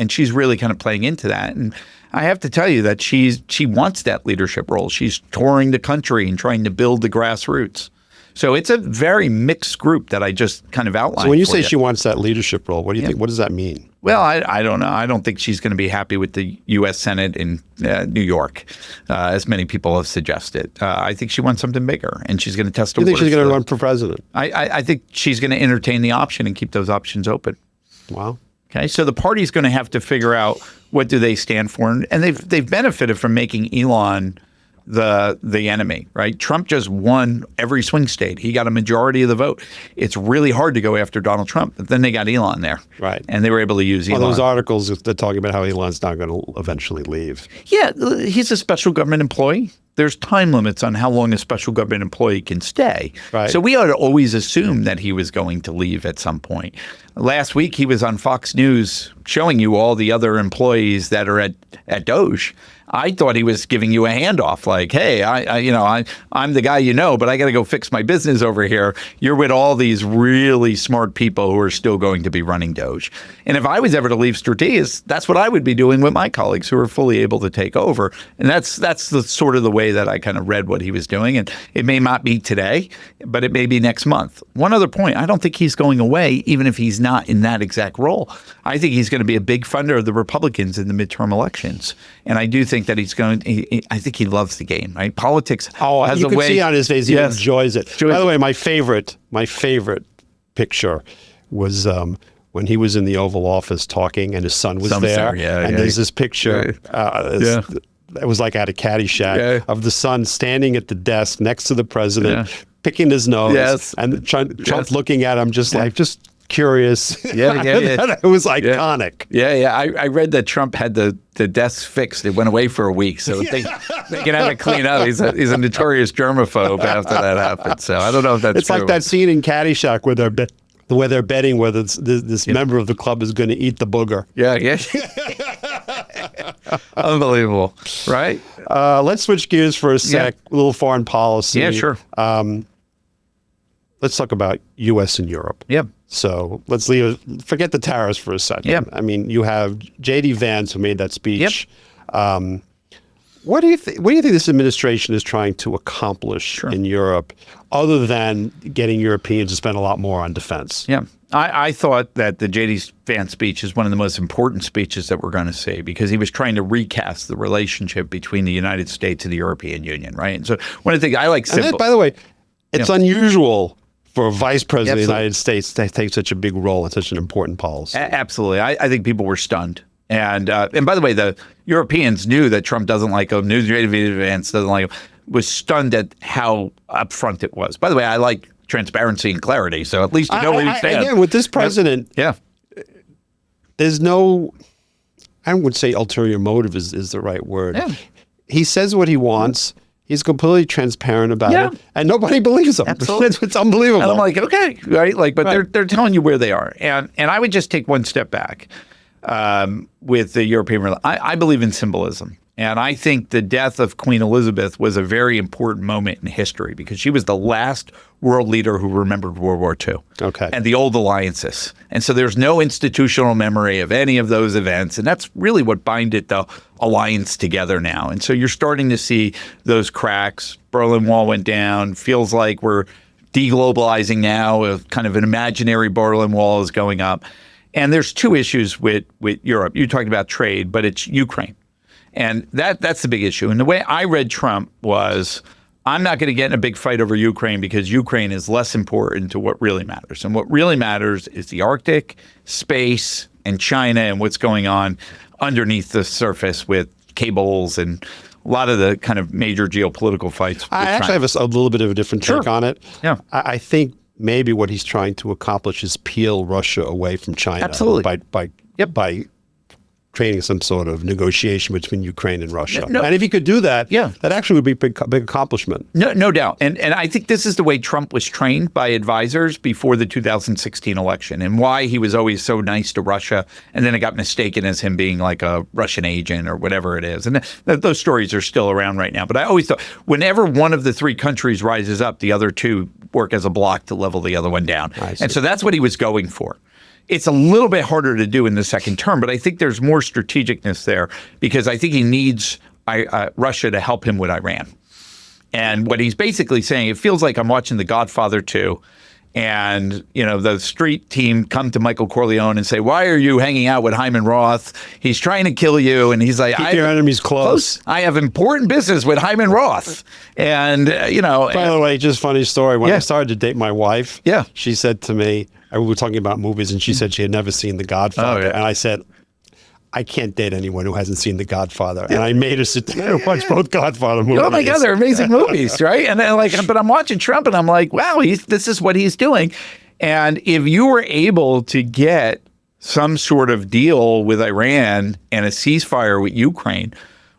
she's really kind of playing into that. And I have to tell you that she wants that leadership role. She's touring the country and trying to build the grassroots. So it's a very mixed group that I just kind of outlined. So when you say she wants that leadership role, what do you think? What does that mean? Well, I don't know. I don't think she's going to be happy with the U.S. Senate in New York, as many people have suggested. I think she wants something bigger, and she's going to test the waters. You think she's going to run for president? I think she's going to entertain the option and keep those options open. Wow. Okay, so the party's going to have to figure out what do they stand for, and they've benefited from making Elon the enemy, right? Trump just won every swing state. He got a majority of the vote. It's really hard to go after Donald Trump, but then they got Elon there. Right. And they were able to use Elon. Those articles, they're talking about how Elon's not going to eventually leave. Yeah, he's a special government employee. There's time limits on how long a special government employee can stay. Right. So we ought to always assume that he was going to leave at some point. Last week, he was on Fox News showing you all the other employees that are at Doge. I thought he was giving you a handoff, like, hey, I'm the guy but I got to go fix my business over here. You're with all these really smart people who are still going to be running Doge. And if I was ever to leave Strategas, that's what I would be doing with my colleagues who are fully able to take over. And that's the sort of the way way that I kind of read what he was doing. And it may not be today, but it may be next month. One other point, I don't think he's going away, even if he's not in that exact role. I think he's going to be a big funder of the Republicans in the midterm elections. And I do think that I think he loves the game, right? Politics has you a can way. see on his face he enjoys it. By the way, my favorite picture was when he was in the Oval Office talking and his son was there. And there's this picture that was like out of Caddyshack of the son standing at the desk next to the president, picking his nose, and Trump looking at him just curious. It was iconic. I read that Trump had the desk fixed. It went away for a week, so they can have it cleaned up. He's a notorious germaphobe after that happened. So I don't know if that's It's true. like that scene in Caddyshack where they're betting whether this member of the club is going to eat the booger. Unbelievable, right? Let's switch gears for a sec. A little foreign policy. Yeah, sure. Let's talk about U.S. and Europe. So let's forget the tariffs for a second. I mean, you have J.D. Vance who made that speech. What do you think this administration is trying to accomplish in Europe, other than getting Europeans to spend a lot more on defense? I thought that the J.D. Vance speech is one of the most important speeches that we're going to see, because he was trying to recast the relationship between the United States and the European Union, right? And so one of the things I like simple. And then, by the way, it's unusual for a vice president of the United States to take such a big role in such an important policy. Absolutely. I think people were stunned. And by the way, the Europeans knew that Trump doesn't like him, knew J.D. Vance doesn't like him, was stunned at how upfront it was. By the way, I like transparency and clarity, so at least you know where you stand. Again, with this president, there's no, I would say ulterior motive is the right word. He says what he wants. He's completely transparent about it, and nobody believes him. Absolutely. It's unbelievable. And I'm like, okay, right? But they're telling you where they are. And I would just take one step back with the European. I believe in symbolism. And I think the death of Queen Elizabeth was a very important moment in history, because she was the last world leader who remembered World War II and the old alliances. And so there's no institutional memory of any of those events. And that's really what binded the alliance together now. And so you're starting to see those cracks. Berlin Wall went down. Feels like we're deglobalizing now. Kind of an imaginary Berlin Wall is going up. And there's two issues with Europe. You talked about trade, but it's Ukraine. And that's the big issue. And the way I read Trump was, I'm not going to get in a big fight over Ukraine, because Ukraine is less important to what really matters. And what really matters is the Arctic, space, and China, and what's going on underneath the surface with cables and a lot of the kind of major geopolitical fights. I actually have a little bit of a different take on it. I think maybe what he's trying to accomplish is peel Russia away from China. Absolutely. By creating some sort of negotiation between Ukraine and Russia. And if he could do that, that actually would be a big accomplishment. No doubt. And I think this is the way Trump was trained by advisors before the 2016 election, and why he was always so nice to Russia. And then it got mistaken as him being like a Russian agent or whatever it is. And those stories are still around right now. But I always thought whenever one of the three countries rises up, the other two work as a block to level the other one down. And so that's what he was going for. It's a little bit harder to do in the second term, but I think there's more strategicness there, because I think he needs Russia to help him with Iran. And what he's basically saying, it feels like I'm watching The Godfather 2, and the street team come to Michael Corleone and say, "Why are you hanging out with Hyman Roth? He's trying to kill you." And he's like, "Keep your enemies close. I have important business with Hyman Roth." And By the way, just funny story. When I started to date my wife, she said to me, we were talking about movies, and she said she had never seen The Godfather. And I said, I can't date anyone who hasn't seen The Godfather. And I made her sit down and watch both Godfather movies. Oh my God, they're amazing movies, right? And then but I'm watching Trump and I'm like, wow, this is what he's doing. And if you were able to get some sort of deal with Iran and a ceasefire with Ukraine,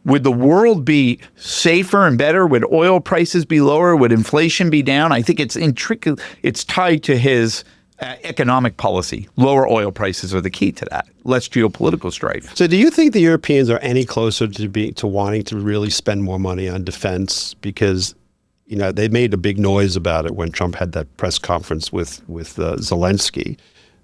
would the world be safer and better? Would oil prices be lower? Would inflation be down? I think it's tied to his economic policy. Lower oil prices are the key to that. Less geopolitical strife. So do you think the Europeans are any closer to wanting to really spend more money on defense? Because, they made a big noise about it when Trump had that press conference with Zelensky.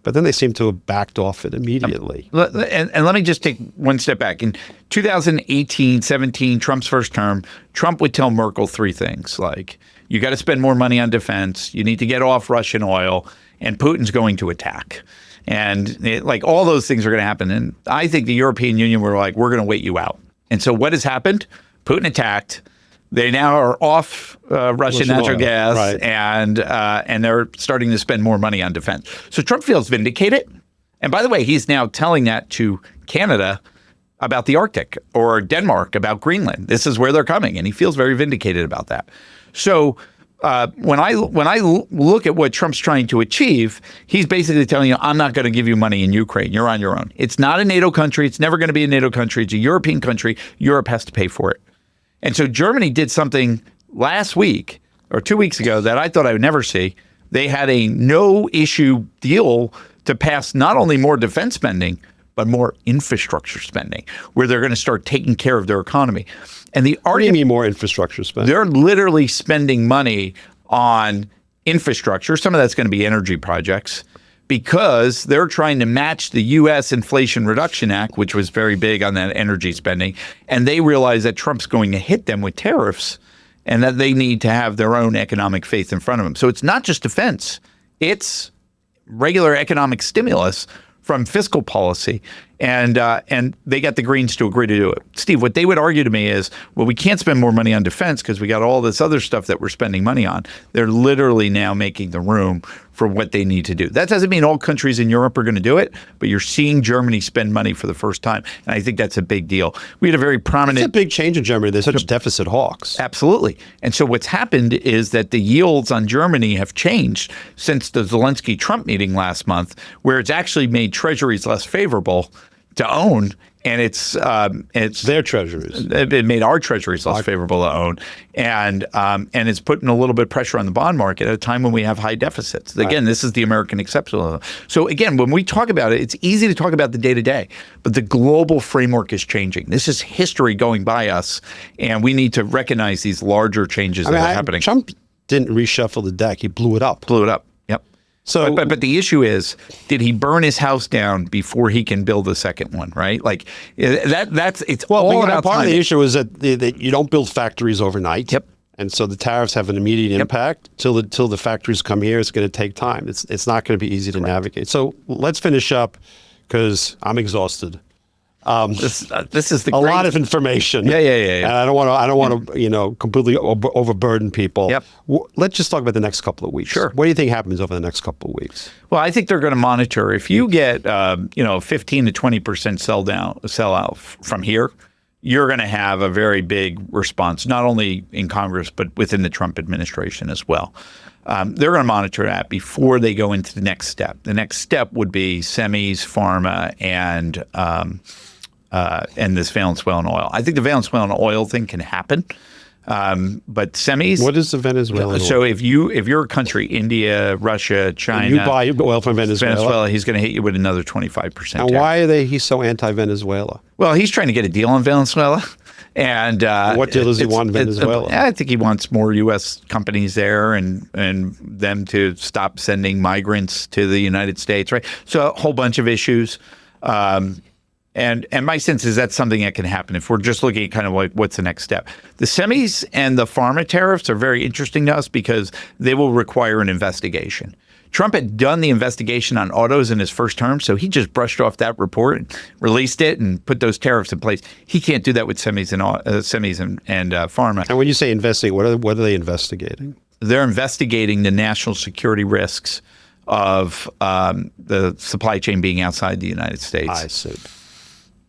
But then they seem to have backed off it immediately. And let me just take one step back. In 2018, 17, Trump's first term, Trump would tell Merkel three things like, you got to spend more money on defense, you need to get off Russian oil, and Putin's going to attack. And like all those things are going to happen. And I think the European Union were like, we're going to wait you out. And so what has happened? Putin attacked. They now are off Russian natural gas, right. and they're starting to spend more money on defense. So Trump feels vindicated. And by the way, he's now telling that to Canada about the Arctic, or Denmark about Greenland. This is where they're coming, and he feels very vindicated about that. So when I look at what Trump's trying to achieve, he's basically telling you, I'm not going to give you money in Ukraine. You're on your own. It's not a NATO country. It's never going to be a NATO country. It's a European country. Europe has to pay for it. And so Germany did something last week or 2 weeks ago that I thought I would never see. They had a no-issue deal to pass not only more defense spending, but more infrastructure spending, where they're going to start taking care of their economy. And the What do you mean more infrastructure spending? They're literally spending money on infrastructure. Some of that's going to be energy projects, because they're trying to match the U.S. Inflation Reduction Act, which was very big on that energy spending. And they realize that Trump's going to hit them with tariffs and that they need to have their own economic faith in front of them. So it's not just defense. It's regular economic stimulus from fiscal policy. And they got the Greens to agree to do it. Steve, what they would argue to me is, well, we can't spend more money on defense because we got all this other stuff that we're spending money on. They're literally now making the room for what they need to do. That doesn't mean all countries in Europe are going to do it, but you're seeing Germany spend money for the first time. And I think that's a big deal. We had a very prominent... It's a big change in Germany. They're such deficit hawks. Absolutely. And so what's happened is that the yields on Germany have changed since the Zelensky-Trump meeting last month, where it's actually made treasuries less favorable to own, and it's their treasuries. It made our treasuries less favorable to own, and it's putting a little bit of pressure on the bond market at a time when we have high deficits. Again, This is the American exception. So again, when we talk about it, it's easy to talk about the day to day, but the global framework is changing. This is history going by us, and we need to recognize these larger changes that are happening. Trump didn't reshuffle the deck; he blew it up. Yep. So, but the issue is, did he burn his house down before he can build a second one? Right? Like it's all about part timing. of the issue is that you don't build factories overnight. Yep. And so the tariffs have an immediate impact. Till the factories come here, it's going to take time. It's not going to be easy to navigate. So let's finish up, because I'm exhausted. This is a lot of information. Yeah. And I don't want to completely overburden people. Yep. Let's just talk about the next couple of weeks. Sure. What do you think happens over the next couple of weeks? Well, I think they're going to monitor. If you get 15 to 20% sell out from here, you're going to have a very big response, not only in Congress, but within the Trump administration as well. They're going to monitor that before they go into the next step. The next step would be semis, pharma, and this Venezuelan oil. I think the Venezuelan oil thing can happen, but semis. What is the Venezuelan oil? So if you're a country, India, Russia, China, you buy oil from Venezuela. He's going to hit you with another 25%. And why he's so anti-Venezuela? Well, he's trying to get a deal on Venezuela. And what deal does he want in Venezuela? I think he wants more U.S. companies there and them to stop sending migrants to the United States, right? So a whole bunch of issues. And my sense is that's something that can happen if we're just looking at kind of like what's the next step. The semis and the pharma tariffs are very interesting to us because they will require an investigation. Trump had done the investigation on autos in his first term, so he just brushed off that report, and released it, and put those tariffs in place. He can't do that with semis and pharma. And when you say investigate, what are they investigating? They're investigating the national security risks of the supply chain being outside the United States. I see.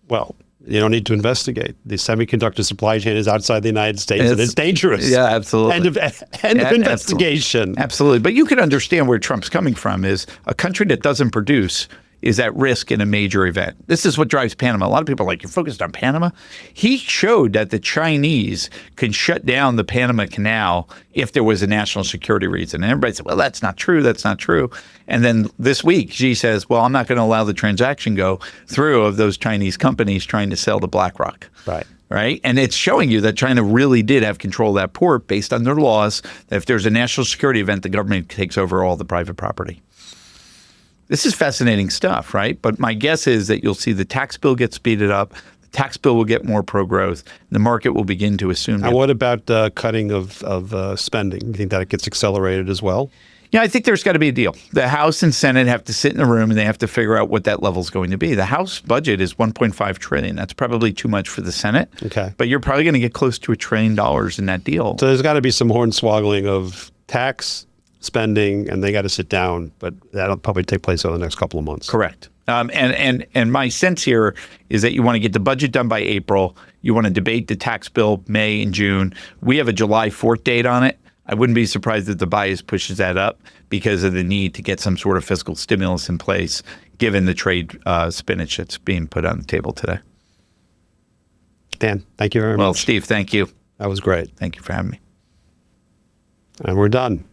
Well, you don't need to investigate. The semiconductor supply chain is outside the United States, and it's dangerous. Yeah, absolutely. End of investigation. Absolutely. But you can understand where Trump's coming from is a country that doesn't produce is at risk in a major event. This is what drives Panama. A lot of people are like, you're focused on Panama? He showed that the Chinese can shut down the Panama Canal if there was a national security reason. And everybody said, well, that's not true. That's not true. And then this week, Xi says, well, I'm not going to allow the transaction go through of those Chinese companies trying to sell to BlackRock. Right. And it's showing you that China really did have control of that port based on their laws, that if there's a national security event, the government takes over all the private property. This is fascinating stuff, right? But my guess is that you'll see the tax bill get speeded up. The tax bill will get more pro-growth. The market will begin to assume. And what about cutting of spending? You think that it gets accelerated as well? Yeah, I think there's got to be a deal. The House and Senate have to sit in a room and they have to figure out what that level is going to be. The House budget is $1.5 trillion. That's probably too much for the Senate. Okay. But you're probably going to get close to $1 trillion in that deal. So there's got to be some hornswoggling of tax spending, and they got to sit down. But that'll probably take place over the next couple of months. Correct. And my sense here is that you want to get the budget done by April. You want to debate the tax bill May and June. We have a July 4th date on it. I wouldn't be surprised if the bias pushes that up because of the need to get some sort of fiscal stimulus in place, given the trade spinach that's being put on the table today. Dan, thank you very much. Well, Steve, thank you. That was great. Thank you for having me. And we're done.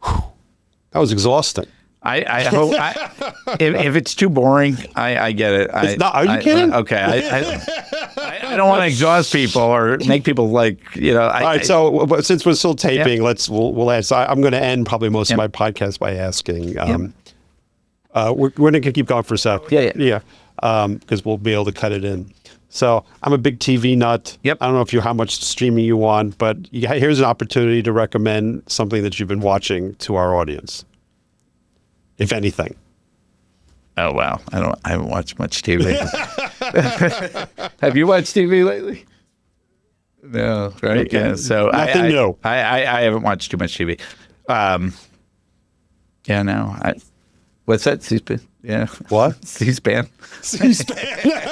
Whew. That was exhausting. I hope if it's too boring, I get it. It's not. Are you kidding? Okay. I don't want to exhaust people or make people like, you know. All right. So since we're still taping, we'll ask. I'm going to end probably most of my podcast by asking. We're going to keep going for a sec. Yeah. Because we'll be able to cut it in. So I'm a big TV nut. Yep. I don't know if how much streaming you want, but here's an opportunity to recommend something that you've been watching to our audience, if anything. Oh wow, I haven't watched much TV lately. Have you watched TV lately? No, right? Okay. Yeah. So nothing new. I haven't watched too much TV. Yeah, no. What's that? C-SPAN? Yeah. What? C-SPAN. C-SPAN.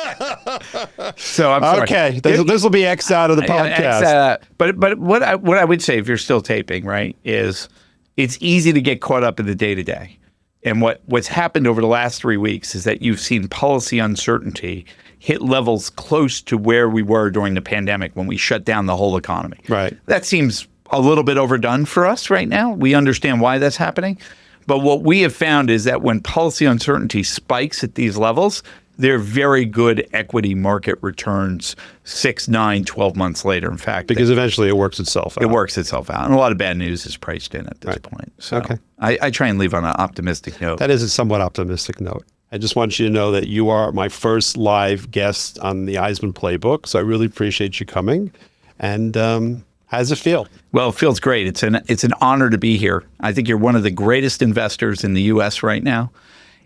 So I'm sorry. Okay, this will be X'd out of the podcast. But what I would say, if you're still taping, right, is it's easy to get caught up in the day-to-day. And what's happened over the last 3 weeks is that you've seen policy uncertainty hit levels close to where we were during the pandemic when we shut down the whole economy. Right. That seems a little bit overdone for us right now. We understand why that's happening. But what we have found is that when policy uncertainty spikes at these levels, they're very good equity market returns 6, 9, 12 months later. In fact, because eventually it works itself out. It works itself out. And a lot of bad news is priced in at this point. So okay. I try and leave on an optimistic note. That is a somewhat optimistic note. I just want you to know that you are my first live guest on the Eisman Playbook. So I really appreciate you coming. And how does it feel? Well, it feels great. It's an honor to be here. I think you're one of the greatest investors in the U.S. right now.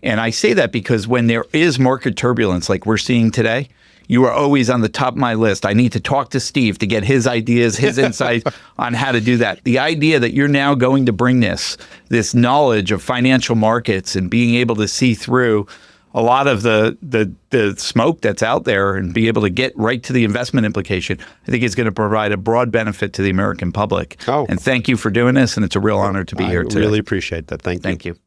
And I say that because when there is market turbulence like we're seeing today, you are always on the top of my list. I need to talk to Steve to get his ideas, his insights on how to do that. The idea that you're now going to bring this knowledge of financial markets and being able to see through a lot of the smoke that's out there and be able to get right to the investment implication, I think is going to provide a broad benefit to the American public. Oh. And thank you for doing this. And it's a real honor to be here today. I really appreciate that. Thank you. Thank you.